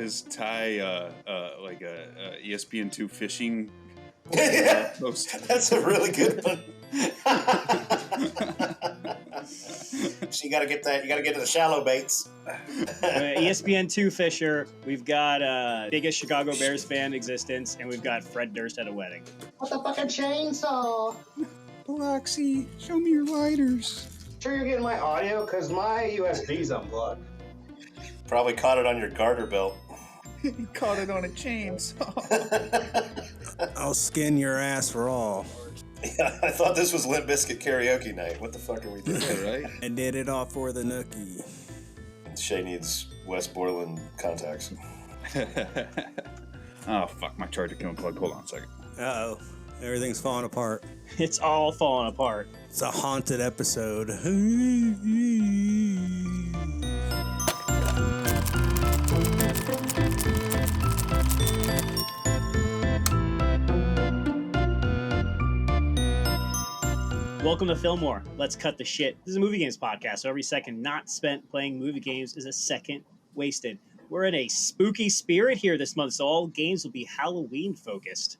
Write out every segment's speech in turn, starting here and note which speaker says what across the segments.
Speaker 1: his Thai like a ESPN2 fishing post?
Speaker 2: That's a really good one. So you got to get that. You got to get to the shallow baits.
Speaker 3: ESPN2 Fisher. We've got biggest Chicago Bears fan in existence, and we've got Fred Durst at a wedding.
Speaker 4: What the fucking chainsaw?
Speaker 1: Biloxi, show me your lighters.
Speaker 4: Sure you're getting my audio? Because my USB's unplugged.
Speaker 2: Probably caught it on your garter belt.
Speaker 1: You caught it on a chainsaw.
Speaker 5: I'll skin your ass raw.
Speaker 2: Yeah, I thought this was Limp Bizkit karaoke night. What the fuck are we doing?
Speaker 1: Yeah, right?
Speaker 5: I did it all for the nookie.
Speaker 2: Shay needs West Borland contacts.
Speaker 1: Oh, fuck, my charger came unplugged. Hold on a second.
Speaker 5: Uh-oh. Everything's falling apart.
Speaker 3: It's all falling apart.
Speaker 5: It's a haunted episode.
Speaker 3: Welcome to Filmwar. Let's cut the shit. This is a movie games podcast, so every second not spent playing movie games is a second wasted. We're in a spooky spirit here this month, so all games will be Halloween focused.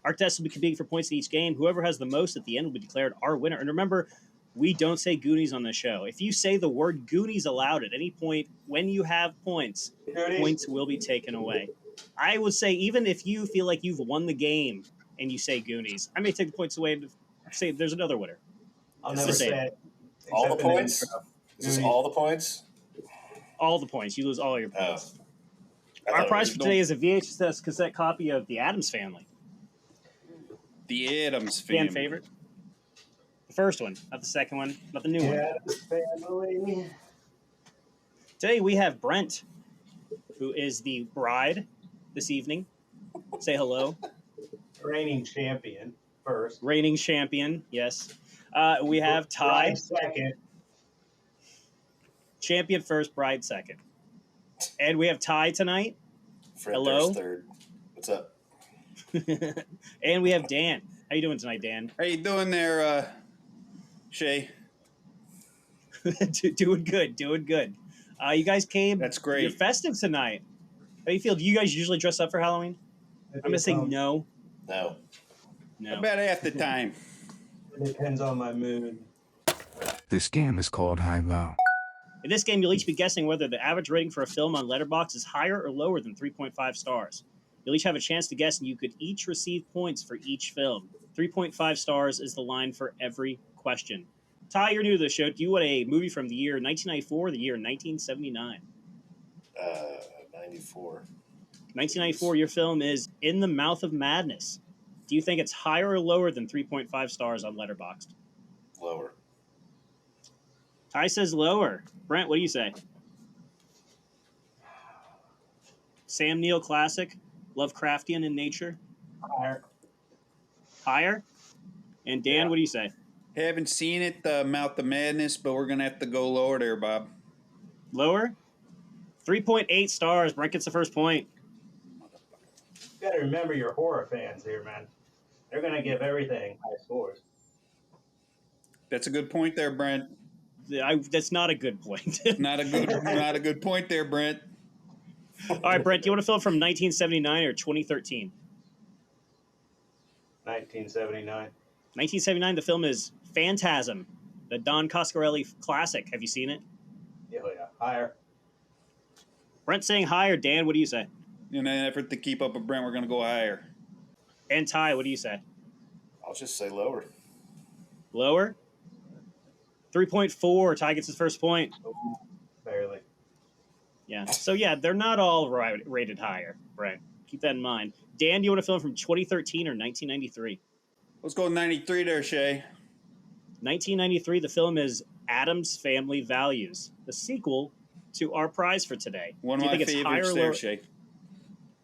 Speaker 3: Our tests will be competing for points in each game. Whoever has the most at the end will be declared our winner. And remember, we don't say Goonies on the show. If you say the word Goonies aloud at any point when you have points, points will be taken away. I would say even if you feel like you've won the game and you say Goonies, I may take the points away and say there's another winner.
Speaker 4: I'll never say it.
Speaker 2: All the points? Is this all the points?
Speaker 3: All the points. You lose all your points.
Speaker 2: Our
Speaker 3: prize for today is a VHS cassette copy of The Addams Family.
Speaker 1: The Addams Family.
Speaker 3: Fan favorite? The first one, not the second one, not the new one.
Speaker 4: Addams Family.
Speaker 3: Today we have Brent, who is the bride this evening. Say hello.
Speaker 4: Reigning champion first.
Speaker 3: Reigning champion, yes. We have Ty.
Speaker 4: Bride second.
Speaker 3: Champion first, bride second. And we have Ty tonight.
Speaker 2: Fred
Speaker 3: Hello.
Speaker 2: Durst third. What's up?
Speaker 3: And we have Dan. How you doing tonight, Dan?
Speaker 1: How you doing there, Shay?
Speaker 3: Doing good, doing good. You guys came.
Speaker 1: That's great.
Speaker 3: You're festive tonight. How do you feel? Do you guys usually dress up for Halloween? I'm going to say no.
Speaker 2: No.
Speaker 3: No.
Speaker 1: About half the time.
Speaker 4: It depends on my mood.
Speaker 6: This game is called High-Low.
Speaker 3: In this game, you'll each be guessing whether the average rating for a film on Letterboxd is higher or lower than 3.5 stars. You'll each have a chance to guess, and you could each receive points for each film. 3.5 stars is the line for every question. Ty, you're new to the show. Do you want a movie from the year 1994 or the year 1979?
Speaker 2: 94.
Speaker 3: 1994, your film is In the Mouth of Madness. Do you think it's higher or lower than 3.5 stars on Letterboxd?
Speaker 2: Lower.
Speaker 3: Ty says lower. Brent, what do you say? Sam Neill classic, Lovecraftian in nature.
Speaker 4: Higher.
Speaker 3: Higher? And Dan, what do you say?
Speaker 1: Haven't seen it, the Mouth of Madness, but we're going to have to go lower there, Bob.
Speaker 3: Lower? 3.8 stars. Brent gets the first point.
Speaker 4: You gotta remember your horror fans here, man. They're gonna give everything high scores.
Speaker 1: That's a good point there, Brent.
Speaker 3: That's not a good point.
Speaker 1: Not a good point there, Brent.
Speaker 3: All right, Brent, do you want a film from 1979 or 2013?
Speaker 4: 1979.
Speaker 3: 1979, the film is Phantasm, the Don Coscarelli classic. Have you seen it?
Speaker 4: Yeah. Higher.
Speaker 3: Brent saying higher. Dan, what do you say?
Speaker 1: In an effort to keep up with Brent, we're going to go higher.
Speaker 3: And Ty, what do you say?
Speaker 2: I'll just say lower.
Speaker 3: Lower? 3.4. Ty gets his first point.
Speaker 4: Barely.
Speaker 3: Yeah. So, yeah, they're not all rated higher, Brent. Keep that in mind. Dan, do you want a film from 2013 or 1993?
Speaker 1: Let's go 93 there, Shay.
Speaker 3: 1993, the film is Addams Family Values, the sequel to our prize for today.
Speaker 1: One
Speaker 3: do
Speaker 1: of
Speaker 3: you
Speaker 1: my
Speaker 3: think it's higher
Speaker 1: favorites
Speaker 3: or
Speaker 1: there,
Speaker 3: lower?
Speaker 1: Shay.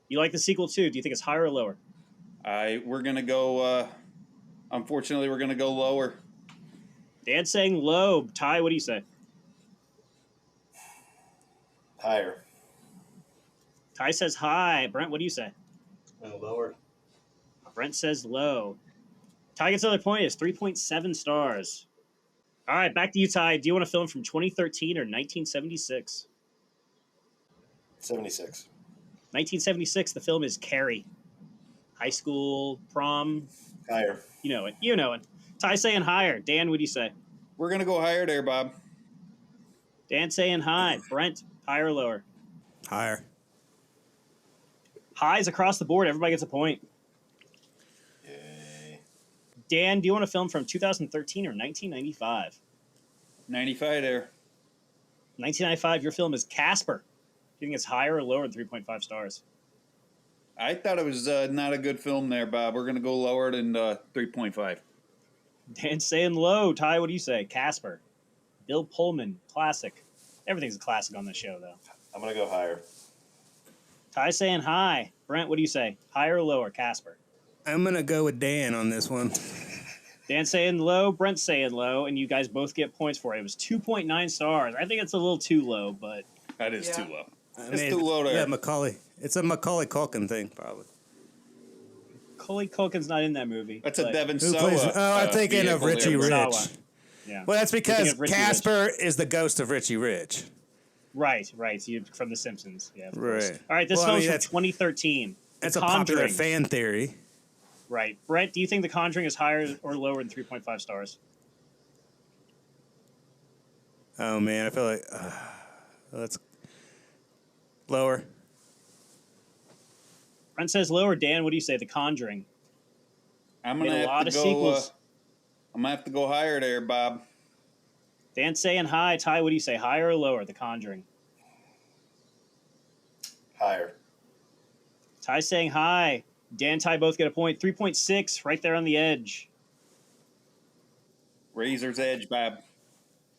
Speaker 3: You like the sequel too? Do you think it's higher or lower?
Speaker 1: We're going to go, unfortunately, we're going to go lower.
Speaker 3: Dan's saying low. Ty, what do you say?
Speaker 2: Higher.
Speaker 3: Ty says high. Brent, what do you say?
Speaker 4: Lower.
Speaker 3: Brent says low. Ty gets another point. It's 3.7 stars. All right, back to you, Ty. Do you want a film from 2013 or 1976?
Speaker 2: 76.
Speaker 3: 1976, the film is Carrie. High school, prom,
Speaker 2: Higher.
Speaker 3: you know it. You know it. Ty saying higher. Dan, what do you say?
Speaker 1: We're going to go higher there, Bob.
Speaker 3: Dan saying high. Brent, higher or lower?
Speaker 5: Higher.
Speaker 3: Highs across the board. Everybody gets a point.
Speaker 2: Yay.
Speaker 3: Dan, do you want a film from 2013 or 1995?
Speaker 1: 95 there.
Speaker 3: 1995, your film is Casper. Do you think it's higher or lower than 3.5 stars?
Speaker 1: I thought it was not a good film there, Bob. We're going to go lower than 3.5.
Speaker 3: Dan saying low. Ty, what do you say? Casper. Bill Pullman, classic. Everything's a classic on this show, though.
Speaker 2: I'm going to go higher.
Speaker 3: Ty saying high. Brent, what do you say? Higher or lower? Casper.
Speaker 5: I'm going to go with Dan on this one.
Speaker 3: Dan saying low. Brent saying low. And you guys both get points for it. It was 2.9 stars. I think it's a little too low, but...
Speaker 1: That is too low.
Speaker 5: I
Speaker 1: It's
Speaker 5: mean,
Speaker 1: too low there.
Speaker 5: Yeah, Macaulay. It's a Macaulay Culkin thing, probably.
Speaker 3: Macaulay Culkin's not in that movie.
Speaker 1: That's a
Speaker 3: but-
Speaker 1: Devin
Speaker 5: Who
Speaker 1: Sawa.
Speaker 5: plays? Oh, I'm thinking of
Speaker 1: vehicle
Speaker 5: Richie
Speaker 1: there.
Speaker 5: Rich.
Speaker 3: Sawa. Yeah.
Speaker 5: Well, that's because
Speaker 3: Thinking of Richie
Speaker 5: Casper is the ghost of Richie Rich.
Speaker 3: Right. You, from The Simpsons. Yeah, of course.
Speaker 5: Right.
Speaker 3: All right, this
Speaker 5: Well, I
Speaker 3: film's
Speaker 5: mean,
Speaker 3: from
Speaker 5: that's-
Speaker 3: 2013.
Speaker 5: That's
Speaker 3: The
Speaker 5: a popular
Speaker 3: Conjuring.
Speaker 5: fan theory.
Speaker 3: Right. Brent, do you think The Conjuring is higher or lower than 3.5 stars?
Speaker 5: Oh, man, I feel like... that's lower.
Speaker 3: Brent says lower. Dan, what do you say? The Conjuring.
Speaker 1: I'm
Speaker 3: Made
Speaker 1: going
Speaker 3: a
Speaker 1: to
Speaker 3: lot
Speaker 1: have
Speaker 3: of
Speaker 1: to go.
Speaker 3: sequels.
Speaker 1: I'm going to have to go higher there, Bob.
Speaker 3: Dan saying high. Ty, what do you say? Higher or lower? The Conjuring.
Speaker 2: Higher.
Speaker 3: Ty saying high. Dan, Ty both get a point. 3.6, right there on the edge.
Speaker 1: Razor's Edge, Bob.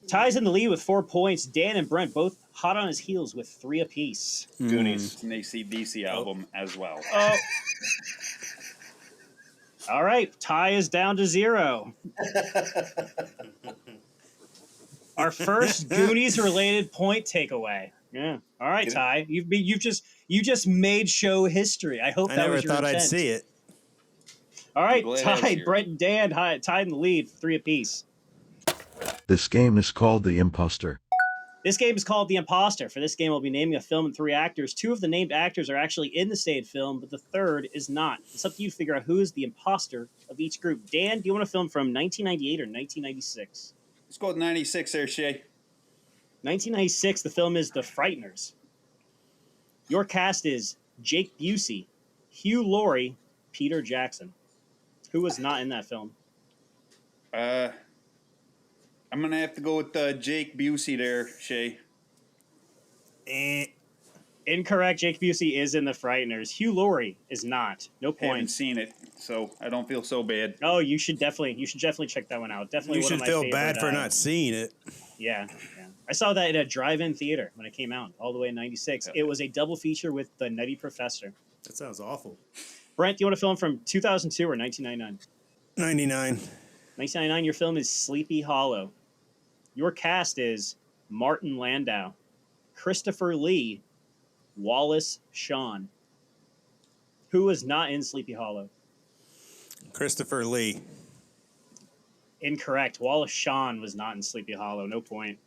Speaker 3: Ty's in the lead with 4 points. Dan and Brent both hot on his heels with 3 apiece.
Speaker 2: Goonies.
Speaker 1: It's an AC/DC album as well.
Speaker 3: Oh. All right, Ty is down to 0. Our first Goonies-related point takeaway. Yeah. All right, Ty. You just made show history. I hope
Speaker 5: I
Speaker 3: that
Speaker 5: never
Speaker 3: was your
Speaker 5: thought I'd
Speaker 3: intent.
Speaker 5: see it.
Speaker 3: All right,
Speaker 1: I'm glad I was
Speaker 3: Ty,
Speaker 1: here.
Speaker 3: Brent, and Dan tied in the lead, 3 apiece.
Speaker 6: This game is called The Imposter.
Speaker 3: This game is called The Imposter. For this game, we'll be naming a film and 3 actors. 2 of the named actors are actually in the stated film, but the third is not. It's up to you to figure out who is the imposter of each group. Dan, do you want a film from 1998 or 1996?
Speaker 1: Let's go with 96 there, Shay.
Speaker 3: 1996, the film is The Frighteners. Your cast is Jake Busey, Hugh Laurie, Peter Jackson. Who was not in that film?
Speaker 1: I'm going to have to go with Jake Busey there, Shay.
Speaker 3: Incorrect. Jake Busey is in The Frighteners. Hugh Laurie is not. No
Speaker 1: Haven't
Speaker 3: points.
Speaker 1: seen it, so I don't feel so bad.
Speaker 3: Oh, you should definitely check that one out. Definitely
Speaker 5: You
Speaker 3: one of
Speaker 5: should
Speaker 3: my
Speaker 5: feel
Speaker 3: favorite,
Speaker 5: bad for not seeing it.
Speaker 3: Yeah. I saw that in a drive-in theater when it came out, all the way in 96.
Speaker 1: Okay.
Speaker 3: It was a double feature with The Nutty Professor.
Speaker 5: That sounds awful.
Speaker 3: Brent, do you want a film from 2002 or 1999?
Speaker 5: 99.
Speaker 3: 1999, your film is Sleepy Hollow. Your cast is Martin Landau, Christopher Lee, Wallace Shawn. Who was not in Sleepy Hollow?
Speaker 5: Christopher Lee.
Speaker 3: Incorrect. Wallace Shawn was not in Sleepy Hollow. No point.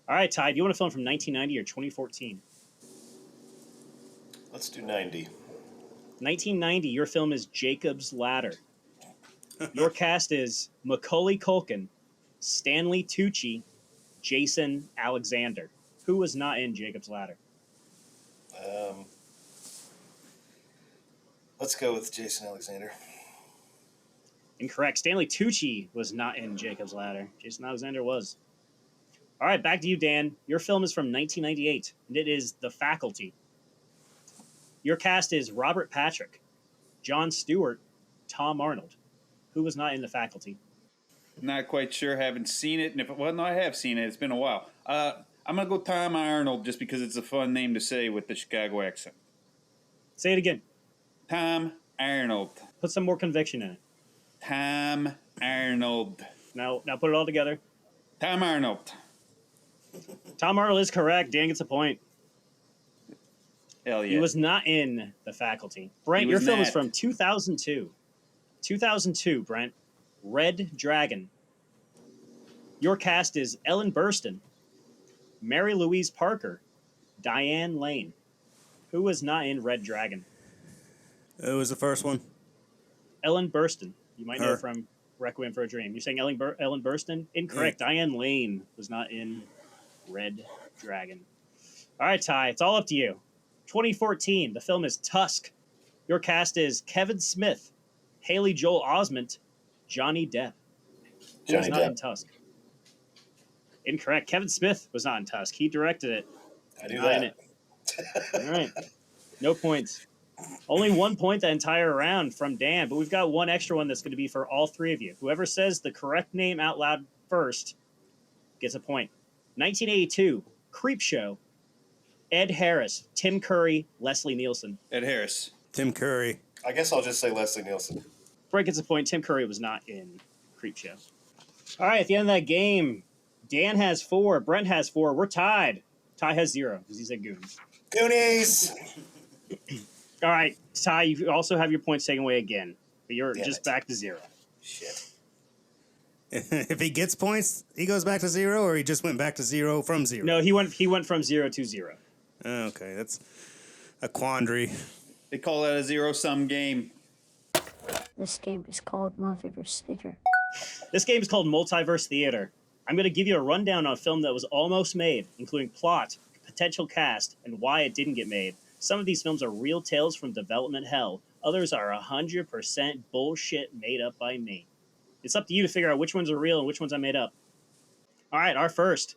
Speaker 3: All right, Ty, do you want a film from 1990 or 2014?
Speaker 2: Let's do 90.
Speaker 3: 1990, your film is Jacob's Ladder. Your cast is Macaulay Culkin, Stanley Tucci, Jason Alexander. Who was not in Jacob's Ladder?
Speaker 2: Let's go with Jason Alexander.
Speaker 3: Incorrect. Stanley Tucci was not in Jacob's Ladder. Jason Alexander was. All right, back to you, Dan. Your film is from 1998, and it is The Faculty. Your cast is Robert Patrick, Jon Stewart, Tom Arnold. Who was not in The Faculty?
Speaker 1: Not quite sure. Haven't seen it. And no, I have seen it. It's been a while. I'm going to go Tom Arnold just because it's a fun name to say with the Chicago accent.
Speaker 3: Say it again.
Speaker 1: Tom Arnold.
Speaker 3: Put some more conviction in it.
Speaker 1: Tom Arnold.
Speaker 3: Now put it all together.
Speaker 1: Tom Arnold.
Speaker 3: Tom Arnold is correct. Dan gets a point.
Speaker 1: Hell yeah.
Speaker 3: He was not in The Faculty. Brent,
Speaker 1: He
Speaker 3: your
Speaker 1: was
Speaker 3: film is
Speaker 1: not.
Speaker 3: from 2002. 2002, Brent. Red Dragon. Your cast is Ellen Burstyn, Mary Louise Parker, Diane Lane. Who was not in Red Dragon?
Speaker 5: It was the first one.
Speaker 3: Ellen Burstyn. You might know her
Speaker 5: Her.
Speaker 3: from Requiem for a Dream. You're saying Ellen Burstyn? Incorrect.
Speaker 5: Yeah.
Speaker 3: Diane Lane was not in Red Dragon. All right, Ty, it's all up to you. 2014, the film is Tusk. Your cast is Kevin Smith, Haley Joel Osment, Johnny Depp. Who was
Speaker 2: Johnny
Speaker 3: not
Speaker 2: Depp.
Speaker 3: in Tusk? Incorrect. Kevin Smith was not in Tusk. He directed it.
Speaker 2: I knew
Speaker 3: Not in
Speaker 2: that.
Speaker 3: it. All right. No points. Only 1 point the entire round from Dan, but we've got one extra one that's going to be for all three of you. Whoever says the correct name out loud first gets a point. 1982, Creepshow. Ed Harris, Tim Curry, Leslie Nielsen.
Speaker 1: Ed Harris.
Speaker 5: Tim Curry.
Speaker 2: I guess I'll just say Leslie Nielsen.
Speaker 3: Brent gets a point. Tim Curry was not in Creepshow. All right, at the end of that game, Dan has 4, Brent has 4. We're tied. Ty has 0 because he said Goons.
Speaker 2: Goonies!
Speaker 3: All right, Ty, you also have your points taken away again, but you're
Speaker 2: Damn
Speaker 3: just
Speaker 2: it.
Speaker 3: back to 0.
Speaker 2: Shit.
Speaker 5: If he gets points, he goes back to 0, or he just went back to 0 from 0?
Speaker 3: No, he went from 0 to 0.
Speaker 5: Okay, that's a quandary.
Speaker 1: They call that a zero-sum game.
Speaker 7: This game is called Multiverse Theater.
Speaker 3: This game is called Multiverse Theater. I'm going to give you a rundown on a film that was almost made, including plot, potential cast, and why it didn't get made. Some of these films are real tales from development hell. Others are 100% bullshit made up by me. It's up to you to figure out which ones are real and which ones I made up. All right, our first.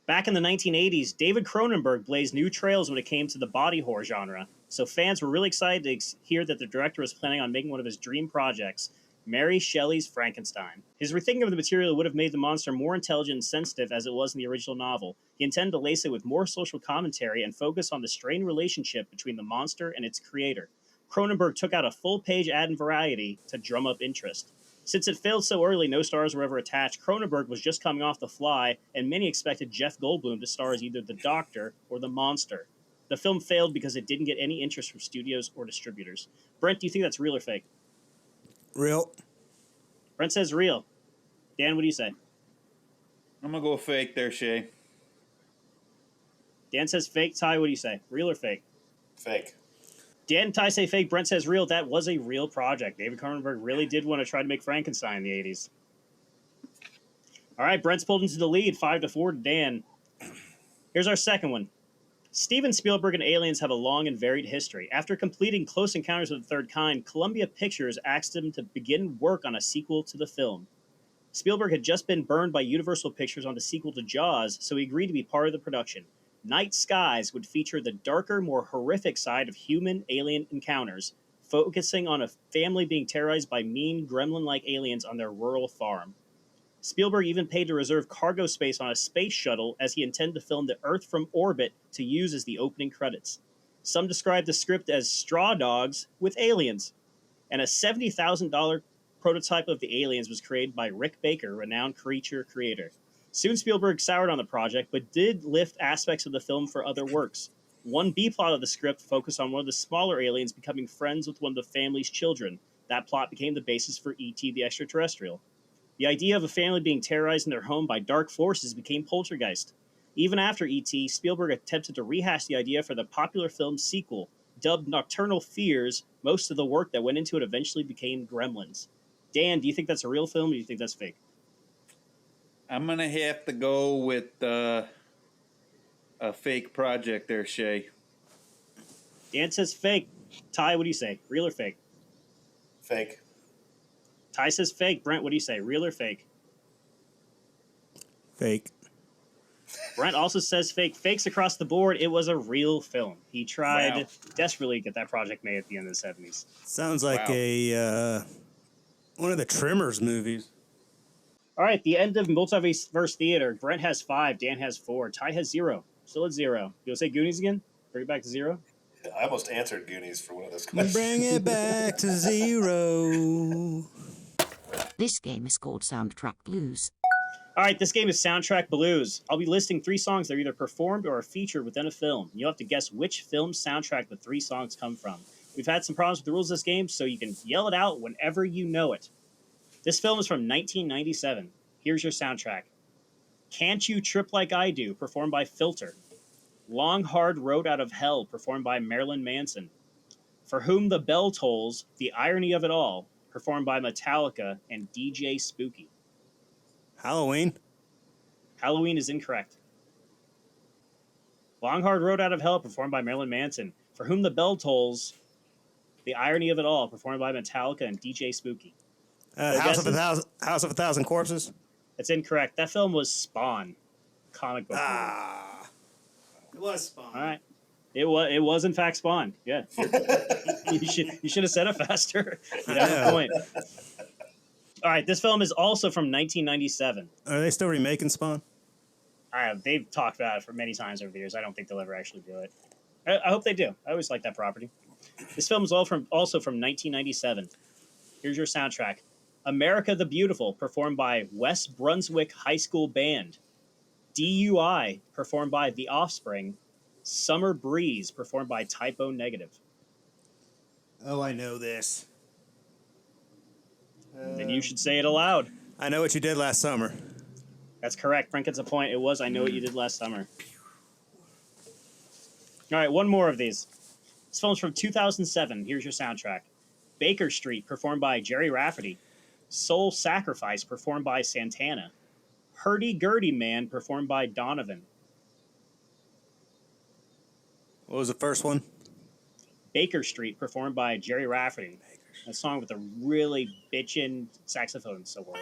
Speaker 3: Back in the 1980s, David Cronenberg blazed new trails when it came to the body horror genre, so fans were really excited to hear that the director was planning on making one of his dream projects, Mary Shelley's Frankenstein. His rethinking of the material would have made the monster more intelligent and sensitive as it was in the original novel. He intended to lace it with more social commentary and focus on the strained relationship between the monster and its creator. Cronenberg took out a full-page ad in Variety to drum up interest. Since it failed so early, no stars were ever attached. Cronenberg was just coming off The Fly, and many expected Jeff Goldblum to star as either the Doctor or the Monster. The film failed because it didn't get any interest from studios or distributors. Brent, do you think that's real or fake?
Speaker 5: Real.
Speaker 3: Brent says real. Dan, what do you say?
Speaker 1: I'm going to go fake there, Shay.
Speaker 3: Dan says fake. Ty, what do you say? Real or fake?
Speaker 2: Fake.
Speaker 3: Dan and Ty say fake. Brent says real. That was a real project. David Cronenberg really did want to try to make Frankenstein in the 80s. All right, Brent's pulled into the lead, 5-4 to Dan. Here's our second one. Steven Spielberg and aliens have a long and varied history. After completing Close Encounters of the Third Kind, Columbia Pictures asked him to begin work on a sequel to the film. Spielberg had just been burned by Universal Pictures on the sequel to Jaws, so he agreed to be part of the production. Night Skies would feature the darker, more horrific side of human-alien encounters, focusing on a family being terrorized by mean, gremlin-like aliens on their rural farm. Spielberg even paid to reserve cargo space on a space shuttle as he intended to film the Earth from orbit to use as the opening credits. Some described the script as Straw Dogs with aliens, and a $70,000 prototype of the aliens was created by Rick Baker, renowned creature creator. Soon Spielberg soured on the project, but did lift aspects of the film for other works. One B-plot of the script focused on one of the smaller aliens becoming friends with one of the family's children. That plot became the basis for E.T. the Extraterrestrial. The idea of a family being terrorized in their home by dark forces became Poltergeist. Even after E.T., Spielberg attempted to rehash the idea for the popular film's sequel. Dubbed Nocturnal Fears, most of the work that went into it eventually became Gremlins. Dan, do you think that's a real film or do you think that's fake?
Speaker 1: I'm going to have to go with a fake project there, Shay.
Speaker 3: Dan says fake. Ty, what do you say? Real or fake?
Speaker 2: Fake.
Speaker 3: Ty says fake. Brent, what do you say? Real or fake?
Speaker 5: Fake.
Speaker 3: Brent also says fake. Fakes across the board. It was a real film. He tried desperately to get that project made at the end of the 70s.
Speaker 5: Sounds like
Speaker 1: Wow.
Speaker 5: one of the Tremors movies.
Speaker 3: All right, the end of Multiverse Theater. Brent has 5. Dan has 4. Ty has 0. Still at 0. You'll say Goonies again? Bring it back to 0?
Speaker 2: I almost answered Goonies for one of those questions.
Speaker 5: Bring it back to 0.
Speaker 7: This game is called Soundtrack Blues.
Speaker 3: All right, this game is Soundtrack Blues. I'll be listing 3 songs that are either performed or are featured within a film. You'll have to guess which film's soundtrack the 3 songs come from. We've had some problems with the rules of this game, so you can yell it out whenever you know it. This film is from 1997. Here's your soundtrack. Can't You Trip Like I Do, performed by Filter. Long Hard Road Out of Hell, performed by Marilyn Manson. For Whom the Bell Tolls, The Irony of It All, performed by Metallica and DJ Spooky.
Speaker 5: Halloween.
Speaker 3: Halloween is incorrect. Long Hard Road Out of Hell, performed by Marilyn Manson. For Whom the Bell Tolls, The Irony of It All, performed by Metallica and DJ Spooky.
Speaker 5: House of a Thousand Corpses.
Speaker 3: That's incorrect. That film was Spawn, comic book.
Speaker 5: It was Spawn.
Speaker 3: All right. It was in fact Spawn. Yeah. you should have said it faster. You have a point. All right, this film is also from 1997.
Speaker 5: Are they still remaking Spawn?
Speaker 3: They've talked about it for many times over the years. I don't think they'll ever actually do it. I hope they do. I always like that property. This film is also from 1997. Here's your soundtrack. America the Beautiful, performed by West Brunswick High School Band. DUI, performed by The Offspring. Summer Breeze, performed by Typo Negative.
Speaker 5: Oh, I know this.
Speaker 3: Then you should say it aloud.
Speaker 5: I Know What You Did Last Summer.
Speaker 3: That's correct. Brent gets a point. It was I Know What You Did Last Summer. All right, one more of these. This film's from 2007. Here's your soundtrack. Baker Street, performed by Jerry Rafferty. Soul Sacrifice, performed by Santana. Hurdy-Gurdy Man, performed by Donovan.
Speaker 5: What was the first one?
Speaker 3: Baker Street, performed by Jerry Rafferty. A song with a really bitchin' saxophone solo.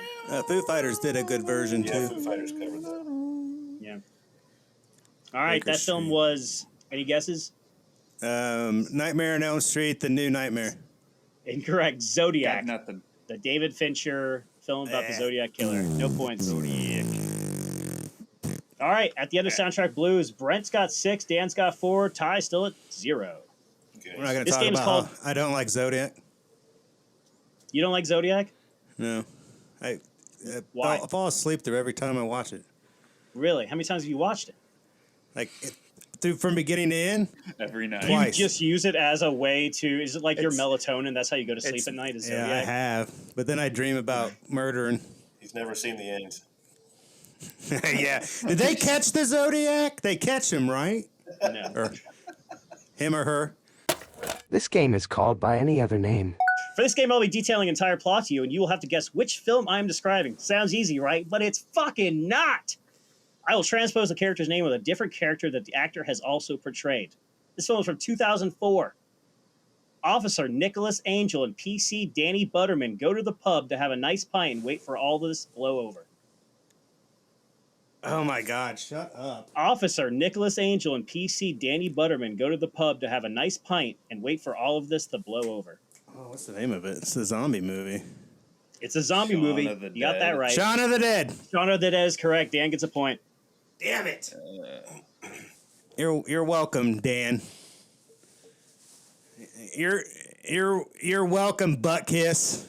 Speaker 5: Foo Fighters did a good version,
Speaker 2: Yeah,
Speaker 5: too.
Speaker 2: Foo Fighters covered that.
Speaker 3: Yeah. All right,
Speaker 5: Baker
Speaker 3: that film
Speaker 5: Street.
Speaker 3: was... Any guesses?
Speaker 5: Nightmare on Elm Street, The New Nightmare.
Speaker 3: Incorrect. Zodiac.
Speaker 1: Got nothing.
Speaker 3: The David Fincher film about the Zodiac Killer. No points. Zodiac. All right, at the end of Soundtrack Blues, Brent's got 6, Dan's got 4, Ty still at 0.
Speaker 2: Okay.
Speaker 5: We're not going to
Speaker 3: This
Speaker 5: talk
Speaker 3: game's
Speaker 5: about
Speaker 3: called-
Speaker 5: how I don't like Zodiac.
Speaker 3: You don't like Zodiac?
Speaker 5: No.
Speaker 3: Why?
Speaker 5: I fall asleep through every time I watch it.
Speaker 3: Really? How many times have you watched it?
Speaker 5: Like, from beginning to end?
Speaker 1: Every night.
Speaker 5: Twice.
Speaker 3: You just use it as a way to... Is it like your
Speaker 5: It's-
Speaker 3: melatonin? That's how you go to sleep at night? Is
Speaker 5: Yeah, I
Speaker 3: Zodiac?
Speaker 5: have. But then I dream about murdering.
Speaker 2: He's never seen the end.
Speaker 5: Yeah. Did they catch the Zodiac? They catch him, right?
Speaker 3: No.
Speaker 5: Or him or her?
Speaker 8: This game is called by any other name.
Speaker 3: For this game, I'll be detailing the entire plot to you, and you will have to guess which film I am describing. Sounds easy, right? But it's fucking not! I will transpose the character's name with a different character that the actor has also portrayed. This film is from 2004. Officer Nicholas Angel and PC Danny Butterman go to the pub to have a nice pint and wait for all this to blow over.
Speaker 5: Oh my God, shut up.
Speaker 3: Officer Nicholas Angel and PC Danny Butterman go to the pub to have a nice pint and wait for all of this to blow over.
Speaker 5: Oh, what's the name of it? It's a zombie movie.
Speaker 3: It's a zombie
Speaker 1: Shaun
Speaker 3: movie.
Speaker 1: of the
Speaker 3: You got
Speaker 1: Dead.
Speaker 3: that right.
Speaker 5: Shaun of the Dead.
Speaker 3: Shaun of the Dead is correct. Dan gets a point.
Speaker 5: Damn it. You're welcome, Dan. You're welcome, butt kiss.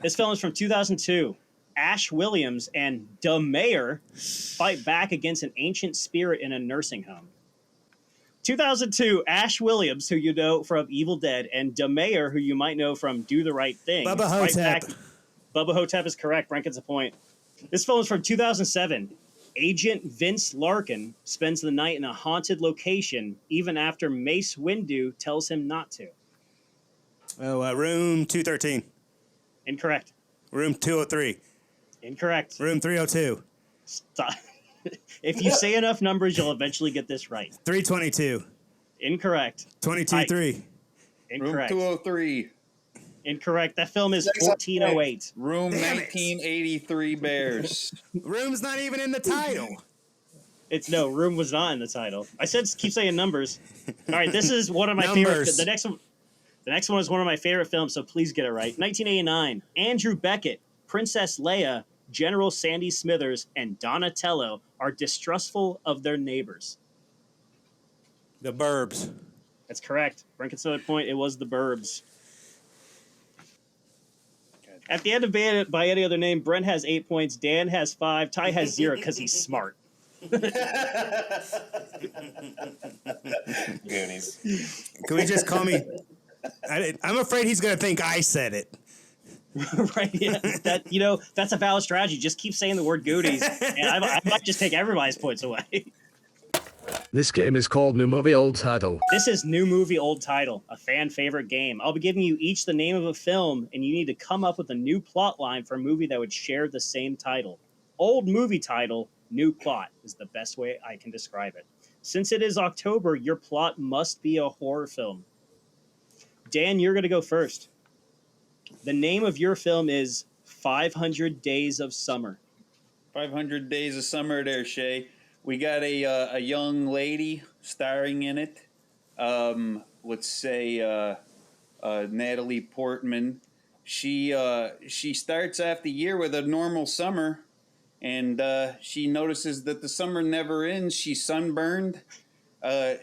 Speaker 3: This film is from 2002. Ash Williams and the mayor fight back against an ancient spirit in a nursing home. 2002, Ash Williams, who you know from Evil Dead, and the mayor, who you might know from Do the Right Thing.
Speaker 5: Bubba
Speaker 3: fight
Speaker 5: Hotep.
Speaker 3: back- Bubba Hotep is correct. Brent gets a point. This film is from 2007. Agent Vince Larkin spends the night in a haunted location even after Mace Windu tells him not to.
Speaker 5: Oh, room 213.
Speaker 3: Incorrect.
Speaker 5: Room 203.
Speaker 3: Incorrect.
Speaker 5: Room 302.
Speaker 3: Stop. If you say enough numbers, you'll eventually get this right.
Speaker 5: 322.
Speaker 3: Incorrect.
Speaker 5: 223.
Speaker 1: Room
Speaker 3: Incorrect.
Speaker 1: 203.
Speaker 3: Incorrect. That film is 1408.
Speaker 1: Room
Speaker 5: Damn it.
Speaker 1: 1983 Bears.
Speaker 5: Room's not even in the title.
Speaker 3: It's no, Room was not in the title. I said keep saying numbers. All right, this is one of my favorite.
Speaker 5: Numbers.
Speaker 3: The next one is one of my favorite films, so please get it right. 1989. Andrew Beckett, Princess Leia, General Sandy Smithers, and Donatello are distrustful of their neighbors.
Speaker 5: The Burbs.
Speaker 3: That's correct. Brent gets another point. It was The Burbs. At the end of By Any Other Name, Brent has 8 points, Dan has 5, Ty has 0 because he's smart.
Speaker 2: Goonies.
Speaker 5: Can we just call me? I'm afraid he's going to think I said it.
Speaker 3: Right? Yeah. That's a valid strategy. Just keep saying the word Goonies, and I might just take everybody's points away.
Speaker 8: This game is called New Movie Old Title.
Speaker 3: This is New Movie Old Title, a fan favorite game. I'll be giving you each the name of a film, and you need to come up with a new plot line for a movie that would share the same title. Old movie title, new plot is the best way I can describe it. Since it is October, your plot must be a horror film. Dan, you're going to go first. The name of your film is 500 Days of Summer.
Speaker 1: 500 Days of Summer there, Shay. We got a young lady starring in it. Let's say Natalie Portman. She starts off the year with a normal summer, and she notices that the summer never ends. She's sunburned.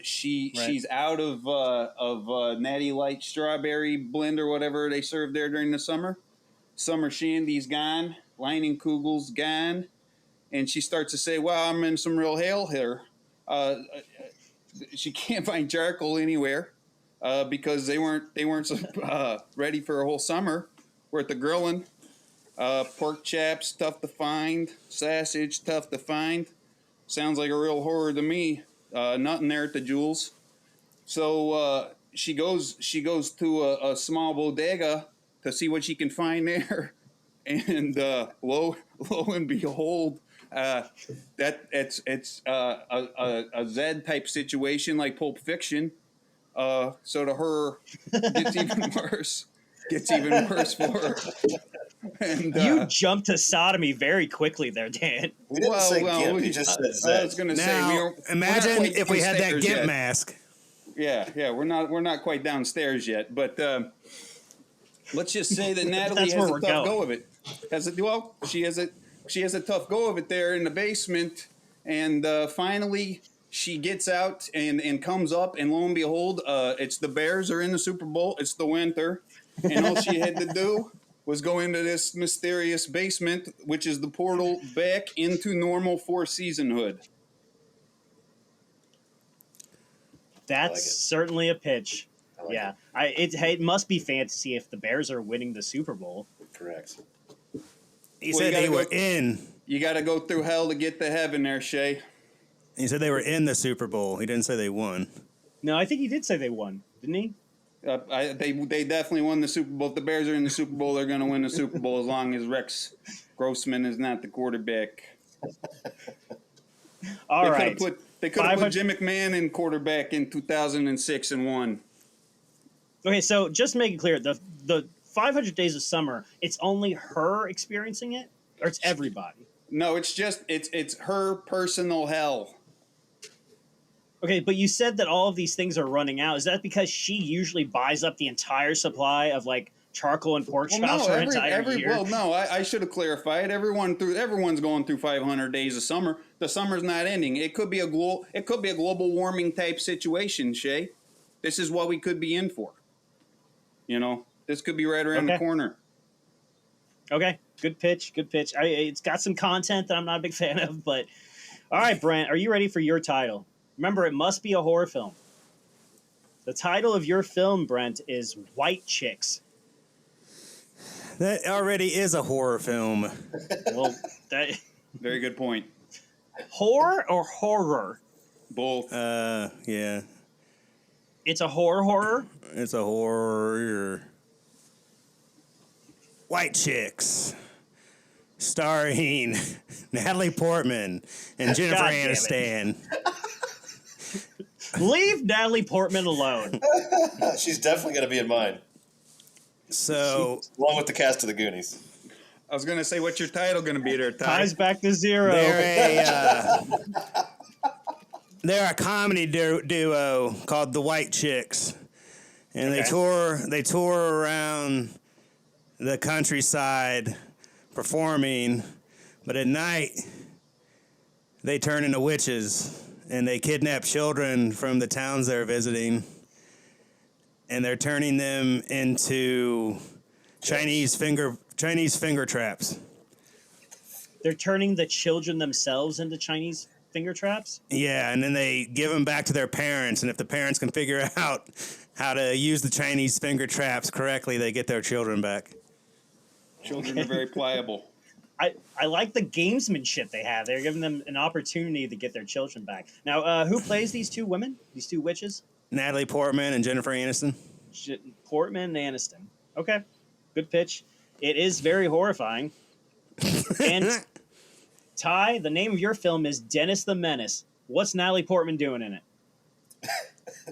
Speaker 1: She's out of Natty Light strawberry blend or whatever they serve there during the summer. Summer shandy's gone. Leinenkugel's gone. And she starts to say, "Well, I'm in some real hell here." She can't find charcoal anywhere because they weren't ready for a whole summer worth of grilling. Pork chops, tough to find. Sausage, tough to find. Sounds like a real horror to me. Nothing there at the Jewels. So she goes to a small bodega to see what she can find there, and lo and behold. It's a Zed type situation like Pulp Fiction. So to her, gets even worse. Gets even worse for her. And,
Speaker 3: You jumped to sodomy very quickly there, Dan.
Speaker 2: We didn't say GIMP. We just said Zed.
Speaker 1: I was going to say,
Speaker 5: Now, imagine if we had that GIMP mask.
Speaker 1: Yeah, we're not quite downstairs yet, but let's just say that Natalie has a tough go of it. She has a tough go of it there in the basement, and finally she gets out and comes up, and lo and behold, it's the Bears are in the Super Bowl. It's the winter, and all she had to do was go into this mysterious basement, which is the portal back into normal four-seasonhood.
Speaker 3: That's certainly a pitch. Yeah, it must be fantasy if the Bears are winning the Super Bowl.
Speaker 2: Correct.
Speaker 5: He said they were in.
Speaker 1: You got to go through hell to get to heaven there, Shay.
Speaker 5: He said they were in the Super Bowl. He didn't say they won.
Speaker 3: No, I think he did say they won, didn't he?
Speaker 1: They definitely won the Super Bowl. If the Bears are in the Super Bowl, they're going to win the Super Bowl as long as Rex Grossman is not the quarterback.
Speaker 3: All right.
Speaker 1: They could have put Jim McMahon in quarterback in 2006 and won.
Speaker 3: Okay, so just to make it clear, the 500 Days of Summer, it's only her experiencing it, or it's everybody?
Speaker 1: No, it's her personal hell.
Speaker 3: Okay, but you said that all of these things are running out. Is that because she usually buys up the entire supply of like charcoal and pork chops for an entire year?
Speaker 1: Well, no, I should have clarified. Everyone's going through 500 days of summer. The summer's not ending. It could be a global warming type situation, Shay. This is what we could be in for. You know, this could be right around the corner.
Speaker 3: Okay, good pitch. It's got some content that I'm not a big fan of, but all right, Brent, are you ready for your title? Remember, it must be a horror film. The title of your film, Brent, is White Chicks.
Speaker 5: That already is a horror film.
Speaker 3: Well,
Speaker 1: Very good point.
Speaker 3: Horror or horror?
Speaker 1: Both.
Speaker 5: Yeah.
Speaker 3: It's a horror?
Speaker 5: It's a horror. White Chicks. Starring Natalie Portman and Jennifer Aniston.
Speaker 3: Leave Natalie Portman alone.
Speaker 2: She's definitely going to be in mine.
Speaker 5: So,
Speaker 2: along with the cast of the Goonies.
Speaker 1: I was going to say, what's your title going to be there, Ty?
Speaker 3: Ties back to zero.
Speaker 5: They're a comedy duo called the White Chicks, and they tour around the countryside performing, but at night they turn into witches and they kidnap children from the towns they're visiting, and they're turning them into Chinese finger traps.
Speaker 3: They're turning the children themselves into Chinese finger traps?
Speaker 5: Yeah, and then they give them back to their parents, and if the parents can figure out how to use the Chinese finger traps correctly, they get their children back.
Speaker 1: Children are very pliable.
Speaker 3: I like the gamesmanship they have. They're giving them an opportunity to get their children back. Now, who plays these two women? These two witches?
Speaker 5: Natalie Portman and Jennifer Aniston.
Speaker 3: Portman and Aniston. Okay, good pitch. It is very horrifying. And Ty, the name of your film is Dennis the Menace. What's Natalie Portman doing in it?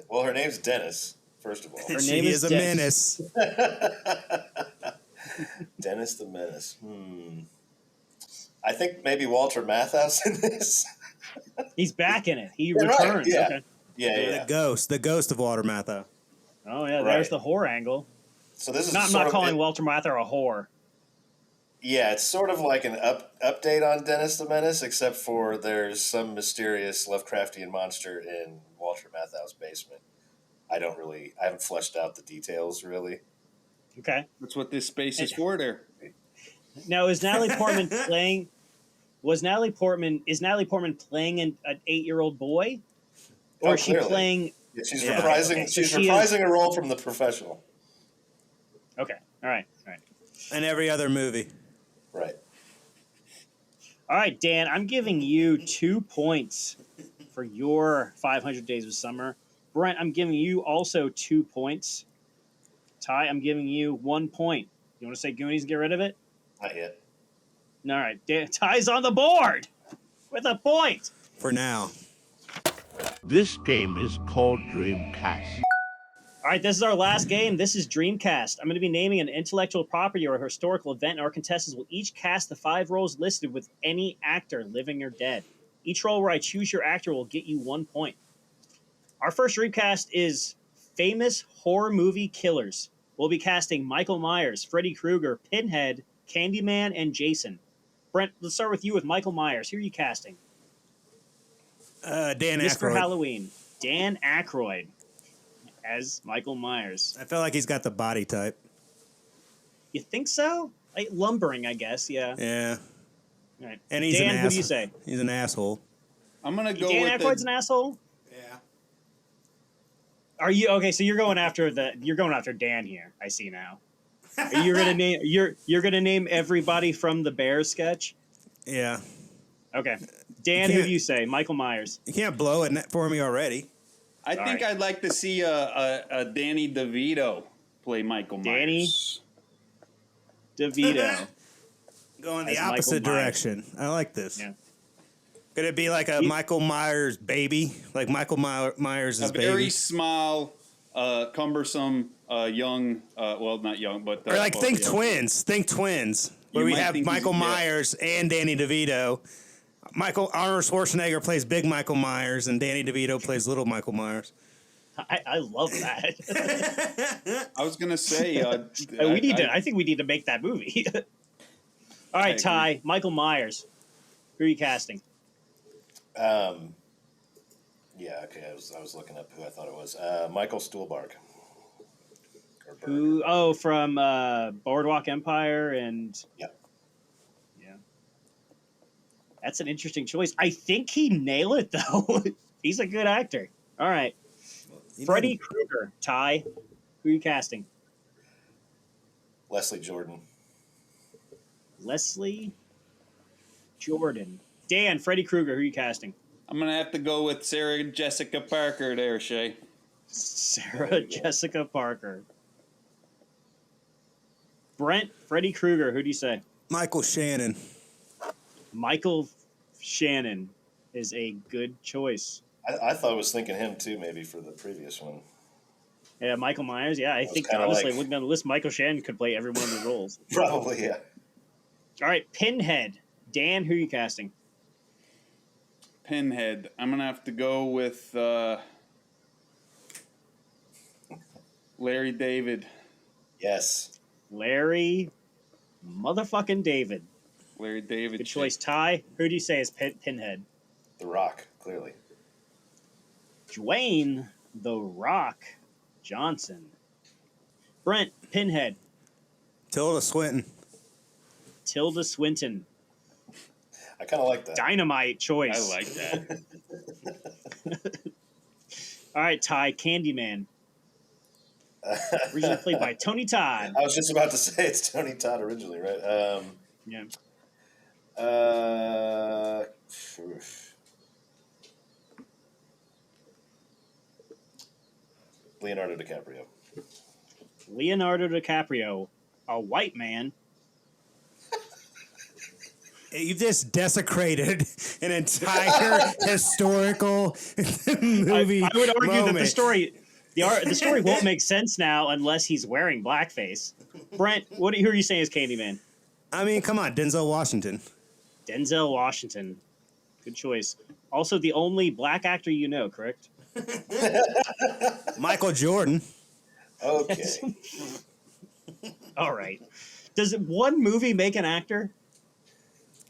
Speaker 2: Well, her name's Dennis, first of all.
Speaker 3: Her
Speaker 5: She
Speaker 3: name
Speaker 5: is
Speaker 3: is
Speaker 5: a
Speaker 3: Dennis.
Speaker 5: menace.
Speaker 2: Dennis the Menace. I think maybe Walter Matthau's in this.
Speaker 3: He's back in it. He
Speaker 2: Yeah, right,
Speaker 3: returns.
Speaker 2: yeah.
Speaker 3: Okay.
Speaker 2: Yeah.
Speaker 5: The ghost of Walter Matthau.
Speaker 3: Oh yeah,
Speaker 2: Right.
Speaker 3: there's the horror angle.
Speaker 2: So this is
Speaker 3: I'm
Speaker 2: sort
Speaker 3: not
Speaker 2: of,
Speaker 3: calling Walter Matthau a whore.
Speaker 2: Yeah, it's sort of like an update on Dennis the Menace, except for there's some mysterious Lovecraftian monster in Walter Matthau's basement. I haven't fleshed out the details really.
Speaker 3: Okay.
Speaker 1: That's what this space is for there.
Speaker 3: Now, is Natalie Portman playing? Is Natalie Portman playing an 8-year-old boy, or
Speaker 2: Oh,
Speaker 3: is she
Speaker 2: clearly.
Speaker 3: playing?
Speaker 2: Yeah, she's
Speaker 5: Yeah.
Speaker 2: reprising.
Speaker 3: Okay, so
Speaker 2: She's
Speaker 3: she
Speaker 2: reprising a role from The Professional.
Speaker 3: Okay. All right.
Speaker 5: And every other movie.
Speaker 2: Right.
Speaker 3: All right, Dan. I'm giving you 2 points for your 500 Days of Summer. Brent, I'm giving you also 2 points. Ty, I'm giving you 1 point. You want to say Goonies and get rid of it?
Speaker 2: Not yet.
Speaker 3: All right. Dan, Ty's on the board with a point.
Speaker 5: For now.
Speaker 9: This game is called Dreamcast.
Speaker 3: All right, this is our last game. This is Dreamcast. I'm going to be naming an intellectual property or a historical event, and our contestants will each cast the 5 roles listed with any actor, living or dead. Each role where I choose your actor will get you 1 point. Our first Dreamcast is famous horror movie killers. We'll be casting Michael Myers, Freddy Krueger, Pinhead, Candyman, and Jason. Brent, let's start with you with Michael Myers. Who are you casting?
Speaker 5: Dan
Speaker 3: Mr.
Speaker 5: Aykroyd.
Speaker 3: Halloween. Dan Aykroyd as Michael Myers.
Speaker 5: I feel like he's got the body type.
Speaker 3: You think so? Like lumbering, I guess. Yeah.
Speaker 5: Yeah.
Speaker 3: All right.
Speaker 5: And he's
Speaker 3: Dan,
Speaker 5: an
Speaker 3: who do you say?
Speaker 5: He's an asshole.
Speaker 1: I'm gonna go
Speaker 3: Dan
Speaker 1: with
Speaker 3: Aykroyd's an asshole.
Speaker 5: Yeah.
Speaker 3: Are you okay? So you're going after Dan here. I see now. Are you gonna name you're gonna name everybody from the Bears sketch?
Speaker 5: Yeah.
Speaker 3: Okay. Dan,
Speaker 5: You
Speaker 3: who
Speaker 5: can't-
Speaker 3: do you say? Michael Myers.
Speaker 5: You can't blow it for me already.
Speaker 1: I
Speaker 3: All
Speaker 1: think
Speaker 3: right.
Speaker 1: I'd like to see a Danny DeVito play Michael
Speaker 3: Danny?
Speaker 1: Myers.
Speaker 3: DeVito.
Speaker 5: Going the
Speaker 3: As Michael
Speaker 5: opposite
Speaker 3: Myers.
Speaker 5: direction. I like this.
Speaker 3: Yeah.
Speaker 5: Could it be like a
Speaker 3: He-
Speaker 5: Michael Myers baby? Like Michael Myers'
Speaker 1: A
Speaker 5: baby?
Speaker 1: very small, cumbersome, young. Well, not young, but
Speaker 5: Or like
Speaker 1: well,
Speaker 5: think
Speaker 1: yeah.
Speaker 5: twins. Think twins. Where
Speaker 1: You
Speaker 5: we
Speaker 1: might
Speaker 5: have
Speaker 1: think he's-
Speaker 5: Michael
Speaker 1: yeah.
Speaker 5: Myers and Danny DeVito. Arnold Schwarzenegger plays Big Michael Myers, and Danny DeVito plays Little Michael Myers.
Speaker 3: I love that.
Speaker 1: I was gonna say
Speaker 3: I think we need to make that movie. All right,
Speaker 1: I
Speaker 3: Ty. Michael Myers. Who are you casting?
Speaker 2: Yeah. Okay. I was looking up who I thought it was. Michael Stuhlbarg. Or Berg.
Speaker 3: Who? Oh, from Boardwalk Empire and.
Speaker 2: Yeah.
Speaker 3: Yeah. That's an interesting choice. I think he nailed it though. He's a good actor. All right. Freddy Krueger. Ty. Who are you casting?
Speaker 2: Leslie Jordan.
Speaker 3: Leslie Jordan. Dan. Freddy Krueger. Who are you casting?
Speaker 1: I'm gonna have to go with Sarah Jessica Parker there, Shay.
Speaker 3: Sarah Jessica Parker. Brent. Freddy Krueger. Who do you say?
Speaker 5: Michael Shannon.
Speaker 3: Michael Shannon is a good choice.
Speaker 2: I thought I was thinking him too, maybe for the previous one.
Speaker 3: Yeah, Michael Myers. Yeah, I
Speaker 2: was
Speaker 3: think
Speaker 2: kinda
Speaker 3: honestly,
Speaker 2: like-
Speaker 3: looking down the list, Michael Shannon could play every one of the roles.
Speaker 2: Probably, yeah.
Speaker 3: All right, Pinhead. Dan, who are you casting?
Speaker 1: Pinhead. I'm gonna have to go with Larry David.
Speaker 2: Yes.
Speaker 3: Larry motherfucking David.
Speaker 1: Larry David.
Speaker 3: Good choice. Ty, who do you say is Pinhead?
Speaker 2: The Rock, clearly.
Speaker 3: Dwayne The Rock Johnson. Brent, Pinhead.
Speaker 5: Tilda Swinton.
Speaker 3: Tilda Swinton.
Speaker 2: I kind of like that.
Speaker 3: Dynamite choice.
Speaker 1: I like that.
Speaker 3: All right, Ty, Candyman. Originally played by Tony Todd.
Speaker 2: I was just about to say it's Tony Todd originally, right?
Speaker 3: Yeah.
Speaker 2: Leonardo DiCaprio.
Speaker 3: Leonardo DiCaprio, a white man.
Speaker 5: You just desecrated an entire historical movie.
Speaker 3: I would argue that
Speaker 5: moment.
Speaker 3: the story won't make sense now unless he's wearing blackface. Brent, who are you saying is Candyman?
Speaker 5: I mean, come on, Denzel Washington.
Speaker 3: Denzel Washington. Good choice. Also, the only black actor you know, correct?
Speaker 5: Michael Jordan.
Speaker 2: Okay.
Speaker 3: All right. Does one movie make an actor?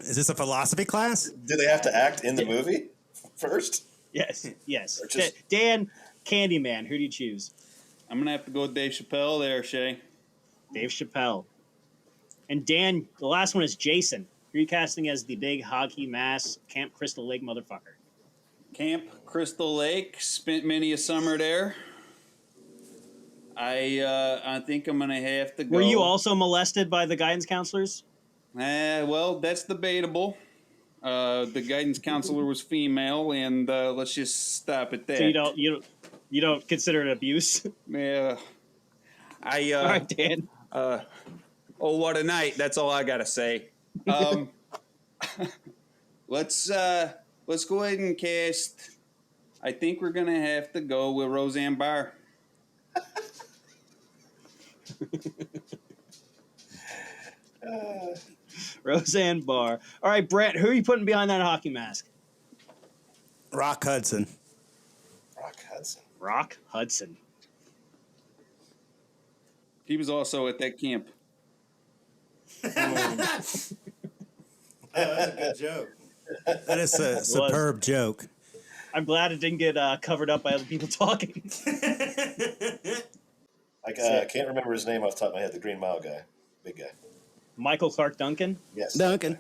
Speaker 5: Is this a philosophy class?
Speaker 2: Do they have to act in the movie first?
Speaker 3: Yes. Yes.
Speaker 2: Or just-
Speaker 3: Dan, Candyman, who do you choose?
Speaker 1: I'm gonna have to go with Dave Chappelle there, Shay.
Speaker 3: Dave Chappelle. And Dan, the last one is Jason. Who are you casting as the big hockey mask Camp Crystal Lake motherfucker?
Speaker 1: Camp Crystal Lake. Spent many a summer there. I think I'm gonna have to go.
Speaker 3: Were you also molested by the guidance counselors?
Speaker 1: Well, that's debatable. The guidance counselor was female, and let's just stop at that.
Speaker 3: So you don't consider it abuse?
Speaker 1: Yeah.
Speaker 3: All right, Dan.
Speaker 1: Oh, what a night! That's all I gotta say. Let's go ahead and cast. I think we're gonna have to go with Roseanne Barr.
Speaker 3: Roseanne Barr. All right, Brent, who are you putting behind that hockey mask?
Speaker 5: Rock Hudson.
Speaker 2: Rock Hudson.
Speaker 3: Rock Hudson.
Speaker 1: He was also at that camp.
Speaker 5: That's a good joke. That is a superb joke.
Speaker 3: I'm glad it didn't get covered up by other people talking.
Speaker 2: I can't remember his name off the top of my head. The Green Mile guy. Big guy.
Speaker 3: Michael Clark Duncan?
Speaker 2: Yes.
Speaker 5: Duncan.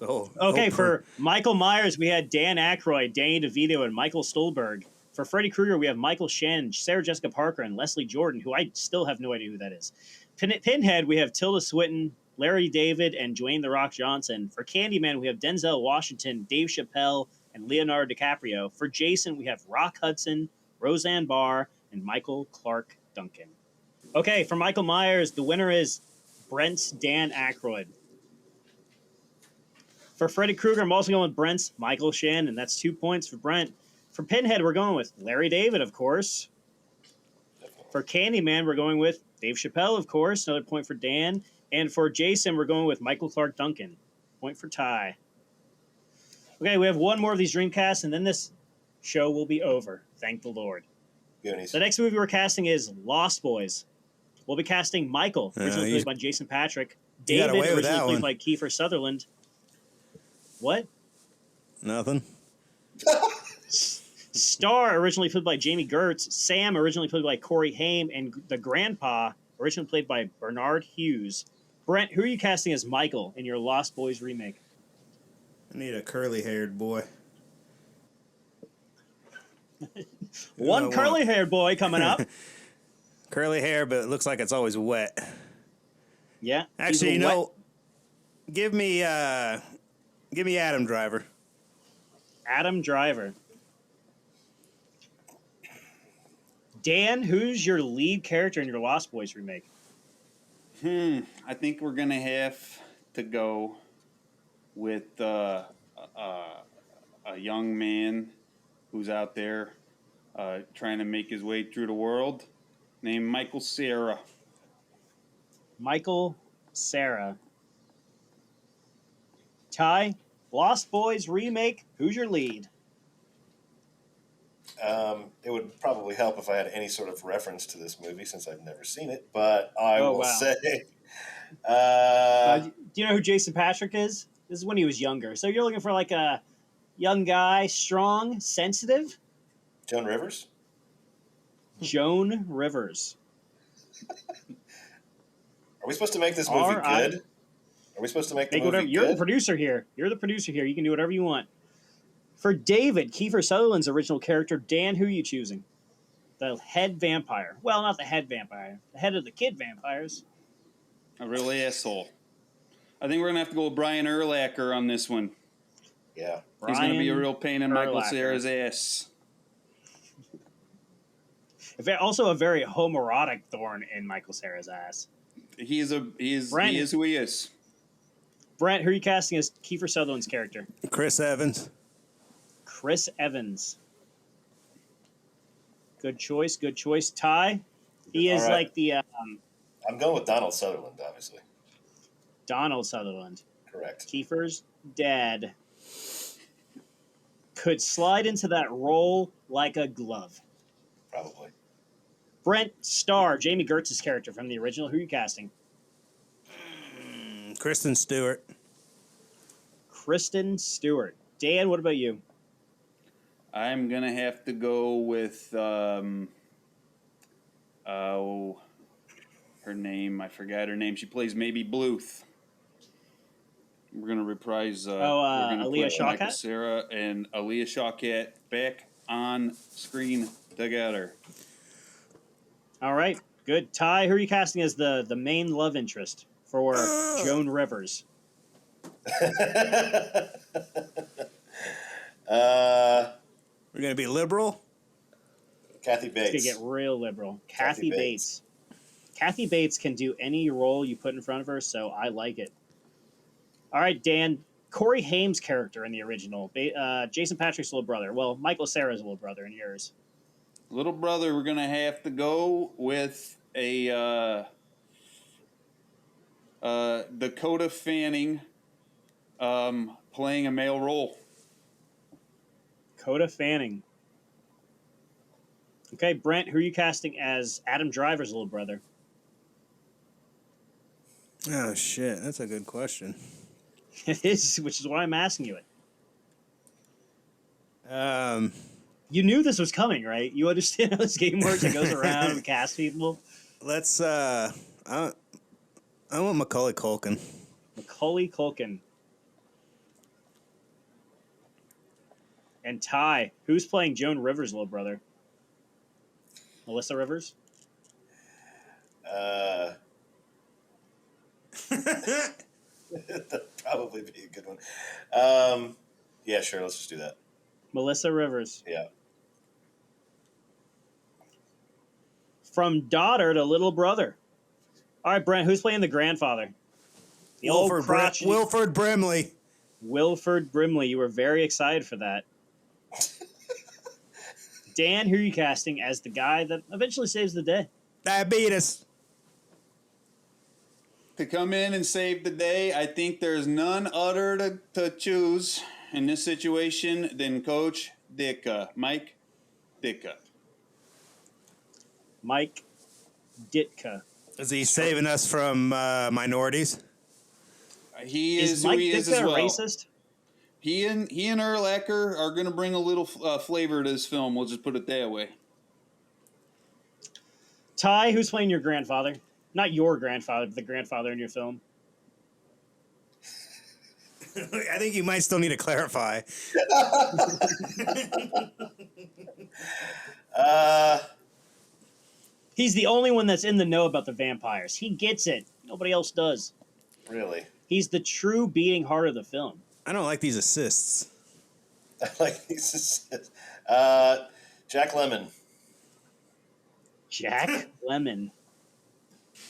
Speaker 3: Okay, for Michael Myers, we had Dan Aykroyd, Danny DeVito, and Michael Stolberg. For Freddy Krueger, we have Michael Shannon, Sarah Jessica Parker, and Leslie Jordan, who I still have no idea who that is. Pinhead, we have Tilda Swinton, Larry David, and Dwayne The Rock Johnson. For Candyman, we have Denzel Washington, Dave Chappelle, and Leonardo DiCaprio. For Jason, we have Rock Hudson, Roseanne Barr, and Michael Clark Duncan. Okay, for Michael Myers, the winner is Brent's Dan Aykroyd. For Freddy Krueger, I'm also going with Brent's Michael Shannon. That's 2 points for Brent. For Pinhead, we're going with Larry David, of course. For Candyman, we're going with Dave Chappelle, of course. Another point for Dan. And for Jason, we're going with Michael Clark Duncan. Point for Ty. Okay, we have one more of these Dreamcasts, and then this show will be over. Thank the Lord.
Speaker 2: Goonies.
Speaker 3: The next movie we're casting is Lost Boys. We'll be casting Michael, originally played by Jason Patrick. David, originally played by Kiefer Sutherland. What?
Speaker 5: Nothing.
Speaker 3: Star, originally played by Jamie Gertz. Sam, originally played by Corey Haim. And the Grandpa, originally played by Bernard Hughes. Brent, who are you casting as Michael in your Lost Boys remake?
Speaker 5: I need a curly-haired boy.
Speaker 3: One curly-haired boy coming up.
Speaker 5: Curly hair, but it looks like it's always wet.
Speaker 3: Yeah.
Speaker 5: Actually, give me Adam Driver.
Speaker 3: Adam Driver. Dan, who's your lead character in your Lost Boys remake?
Speaker 1: I think we're gonna have to go with a young man who's out there trying to make his way through the world, named Michael Cera.
Speaker 3: Michael Cera. Ty, Lost Boys remake, who's your lead?
Speaker 2: It would probably help if I had any sort of reference to this movie since I've never seen it, but I will say...
Speaker 3: do you know who Jason Patrick is? This is when he was younger. So you're looking for like a young guy, strong, sensitive?
Speaker 2: Joan Rivers?
Speaker 3: Joan Rivers.
Speaker 2: Are we supposed to make this movie good? Are we supposed to make the movie good?
Speaker 3: You're the producer here. You're the producer here. You can do whatever you want. For David, Kiefer Sutherland's original character, Dan, who are you choosing? The head vampire. Well, not the head vampire. The head of the kid vampires.
Speaker 1: A real asshole. I think we're going to have to go with Brian Urlacher on this one.
Speaker 2: Yeah.
Speaker 1: He's going to be a
Speaker 3: Brian
Speaker 1: real pain in Michael
Speaker 3: Urlacher.
Speaker 1: Cera's ass.
Speaker 3: Also a very homoerotic thorn in Michael Cera's ass.
Speaker 1: He is who he is.
Speaker 3: Brent, who are you casting as Kiefer Sutherland's character?
Speaker 5: Chris Evans.
Speaker 3: Chris Evans. Good choice. Good choice. Ty. He is like the
Speaker 2: I'm going with Donald Sutherland, obviously.
Speaker 3: Donald Sutherland.
Speaker 2: Correct.
Speaker 3: Kiefer's dad could slide into that role like a glove.
Speaker 2: Probably.
Speaker 3: Brent Starr, Jamie Gertz's character from the original. Who are you casting?
Speaker 5: Kristen Stewart.
Speaker 3: Kristen Stewart. Dan, what about you?
Speaker 1: I'm going to have to go with, her name. I forgot her name. She plays Maybe Bluth. We're going to reprise. We're gonna
Speaker 3: Aaliyah
Speaker 1: put Michael
Speaker 3: Shawkat?
Speaker 1: Cera and Aaliyah Shawkat back on screen together.
Speaker 3: All right, good. Ty, who are you casting as the main love interest for Joan Rivers?
Speaker 5: We're going to be liberal?
Speaker 2: Kathy
Speaker 3: It's
Speaker 2: Bates.
Speaker 3: going to get real liberal. Kathy Bates. Kathy Bates can do any role you put in front of her, so I like it. All right, Dan. Corey Haim's character in the original. Jason Patrick's little brother. Well, Michael Cera's little brother in yours.
Speaker 1: Little brother, we're going to have to go with a Dakota Fanning playing a male role.
Speaker 3: Dakota Fanning. Okay, Brent, who are you casting as Adam Driver's little brother?
Speaker 5: Oh, shit. That's a good question.
Speaker 3: It is, which is why I'm asking you it. You knew this was coming, right? You understand how this game works? It goes around and cast people.
Speaker 5: Let's, I want Macaulay Culkin.
Speaker 3: Macaulay Culkin. And Ty, who's playing Joan Rivers' little brother? Melissa Rivers?
Speaker 2: That'd probably be a good one. Yeah, sure. Let's just do that.
Speaker 3: Melissa Rivers.
Speaker 2: Yeah.
Speaker 3: From daughter to little brother. All right, Brent, who's playing the grandfather? The old crotchety...
Speaker 5: Wilford Brimley.
Speaker 3: Wilford Brimley. You were very excited for that. Dan, who are you casting as the guy that eventually saves the day?
Speaker 5: Diabetes.
Speaker 1: To come in and save the day, I think there's none other to choose in this situation than Coach Ditka, Mike Ditka.
Speaker 3: Mike Ditka.
Speaker 5: Is he saving us from minorities?
Speaker 1: He
Speaker 3: Is
Speaker 1: who
Speaker 3: Mike
Speaker 1: he is
Speaker 3: Ditka
Speaker 1: as well.
Speaker 3: a racist?
Speaker 1: He and Urlacher are going to bring a little flavor to this film. We'll just put it that way.
Speaker 3: Ty, who's playing your grandfather? Not your grandfather, but the grandfather in your film.
Speaker 5: I think you might still need to clarify.
Speaker 3: He's the only one that's in the know about the vampires. He gets it. Nobody else does.
Speaker 2: Really?
Speaker 3: He's the true beating heart of the film.
Speaker 5: I don't like these assists.
Speaker 2: I like these. Jack Lemmon.
Speaker 3: Jack Lemmon.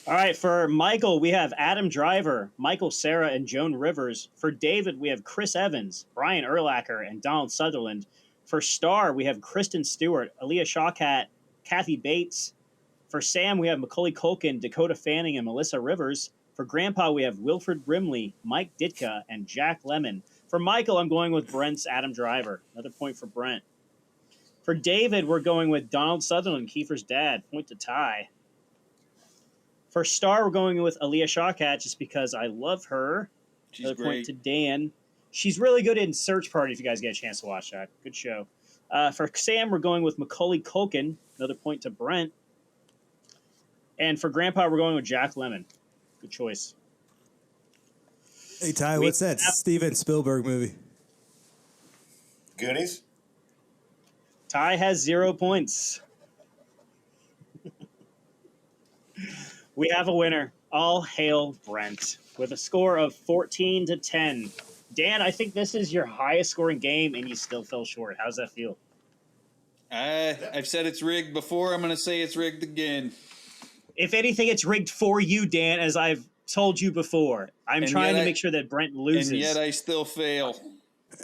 Speaker 3: All right, for Michael, we have Adam Driver, Michael Cera, and Joan Rivers. For David, we have Chris Evans, Brian Urlacher, and Donald Sutherland. For Star, we have Kristen Stewart, Aaliyah Shawkat, Kathy Bates. For Sam, we have Macaulay Culkin, Dakota Fanning, and Melissa Rivers. For Grandpa, we have Wilford Brimley, Mike Ditka, and Jack Lemmon. For Michael, I'm going with Brent's Adam Driver. Another point for Brent. For David, we're going with Donald Sutherland, Kiefer's dad. Point to Ty. For Star, we're going with Aaliyah Shawkat just because I love her.
Speaker 1: She's
Speaker 3: Another
Speaker 1: great.
Speaker 3: point to Dan. She's really good in Search Party if you guys get a chance to watch that. Good show. For Sam, we're going with Macaulay Culkin. Another point to Brent. And for Grandpa, we're going with Jack Lemmon. Good choice.
Speaker 5: Hey, Ty, what's that Steven Spielberg movie?
Speaker 2: Goonies?
Speaker 3: Ty has 0 points. We have a winner. All hail Brent with a score of 14-10. Dan, I think this is your highest scoring game, and you still fell short. How's that feel?
Speaker 1: I've said it's rigged before. I'm going to say it's rigged again.
Speaker 3: If anything, it's rigged for you, Dan, as I've told you before. I'm trying to make sure that Brent loses.
Speaker 1: And yet I still fail.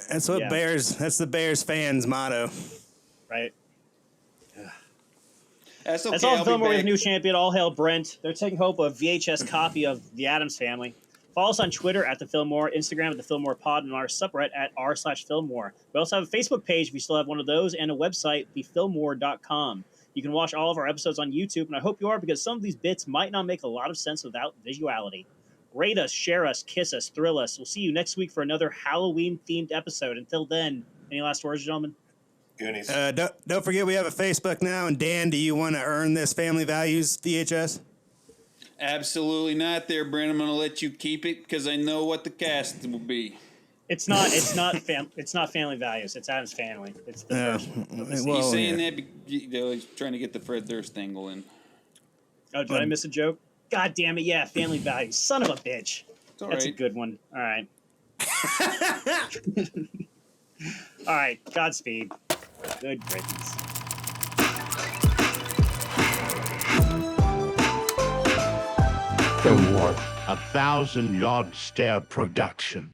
Speaker 5: That's what that's the Bears fans' motto.
Speaker 3: Right.
Speaker 1: That's okay.
Speaker 3: That's all Filmwar with a new champion. All hail Brent. They're taking hope of VHS copy of The Addams Family. Follow us on Twitter at The Filmwar, Instagram at The Filmwar Pod, and our subreddit at r/Filmwar. We also have a Facebook page if you still have one of those, and a website, thefilmwar.com. You can watch all of our episodes on YouTube, and I hope you are, because some of these bits might not make a lot of sense without visuality. Rate us, share us, kiss us, thrill us. We'll see you next week for another Halloween-themed episode. Until then, any last words, gentlemen?
Speaker 2: Goonies.
Speaker 5: Don't forget we have a Facebook now. And Dan, do you want to earn this Family Values VHS?
Speaker 1: Absolutely not there, Brent. I'm going to let you keep it because I know what the cast will be.
Speaker 3: It's not Family Values. It's Addams Family. It's the first.
Speaker 1: He's saying that he's trying to get the Fred Durst angle in.
Speaker 3: Oh, did I miss a joke? God damn it! Yeah, Family Values. Son of a bitch. That's a good one. All right. All right. Godspeed. Good riddance.
Speaker 9: Filmwar, a 1,000-yard stare production.